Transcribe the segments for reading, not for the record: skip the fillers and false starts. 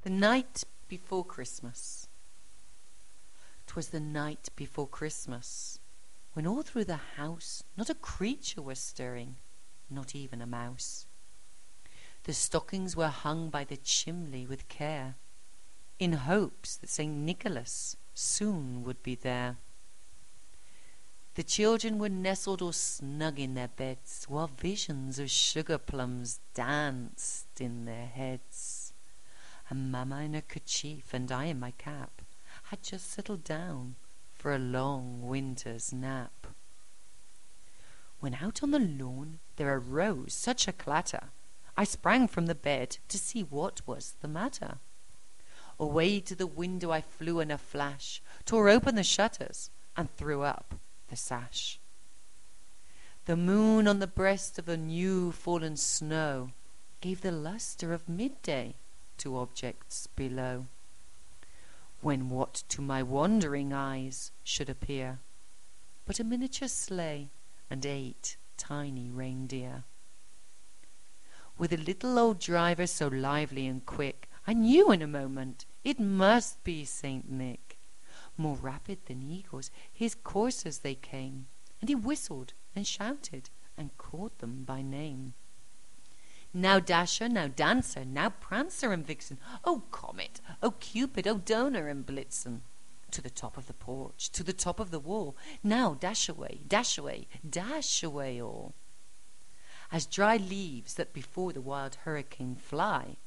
The night before Christmas. 'Twas the night before Christmas, when all through the house not a creature was stirring, not even a mouse. The stockings were hung by the chimney with care, in hopes that St. Nicholas soon would be there. The children were nestled all snug in their beds, while visions of sugar plums danced in their heads. And Mamma in her kerchief and I in my cap had just settled down for a long winter's nap. When out on the lawn there arose such a clatter, I sprang from the bed to see what was the matter. Away to the window I flew in a flash, tore open the shutters, and threw up the sash. The moon on the breast of the new fallen snow gave the lustre of midday to objects below, when what to my wandering eyes should appear but a miniature sleigh and 8 tiny reindeer. With a little old driver so lively and quick, I knew in a moment it must be Saint Nick. More rapid than eagles, his coursers they came, and he whistled and shouted and called them by name. Now Dasher, now Dancer, now Prancer and Vixen, oh Comet, oh Cupid, oh Donner and Blitzen, to the top of the porch, to the top of the wall, now dash away, dash away, dash away all. As dry leaves that before the wild hurricane fly,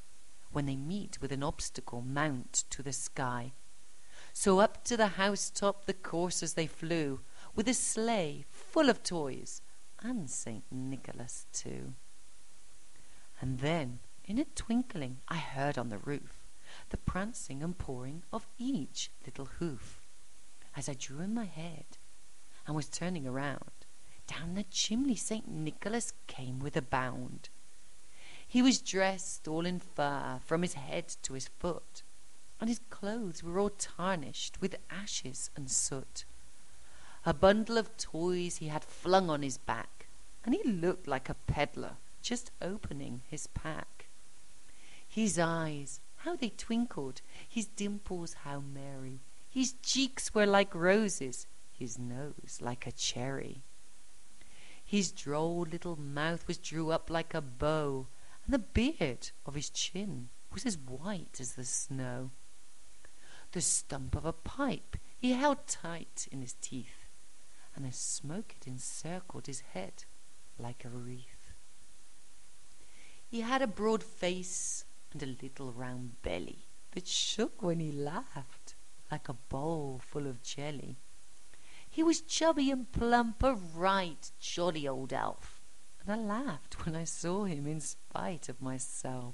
when they meet with an obstacle mount to the sky, so up to the housetop the coursers they flew, with a sleigh full of toys, and St. Nicholas too. And then, in a twinkling, I heard on the roof the prancing and pawing of each little hoof. As I drew in my head and was turning around, down the chimney St. Nicholas came with a bound. He was dressed all in fur from his head to his foot, and his clothes were all tarnished with ashes and soot. A bundle of toys he had flung on his back, and he looked like a peddler just opening his pack. His eyes, how they twinkled, his dimples how merry, his cheeks were like roses, his nose like a cherry. His droll little mouth was drew up like a bow, and the beard of his chin was as white as the snow. The stump of a pipe he held tight in his teeth, and the smoke it encircled his head like a wreath. He had a broad face and a little round belly that shook when he laughed like a bowl full of jelly. He was chubby and plump, a right jolly old elf, and I laughed when I saw him in spite of myself.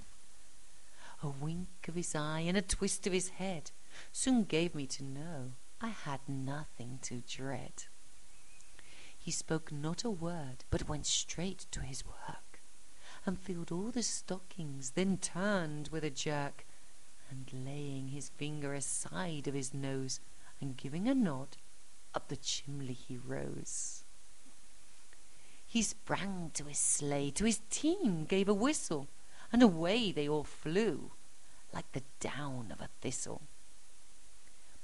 A wink of his eye and a twist of his head soon gave me to know I had nothing to dread. He spoke not a word, but went straight to his work, and filled all the stockings, then turned with a jerk, and laying his finger aside of his nose, and giving a nod, up the chimney he rose. He sprang to his sleigh, to his team gave a whistle, and away they all flew, like the down of a thistle.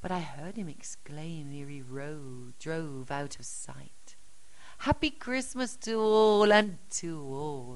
But I heard him exclaim ere he drove out of sight, "Happy Christmas to all, and to all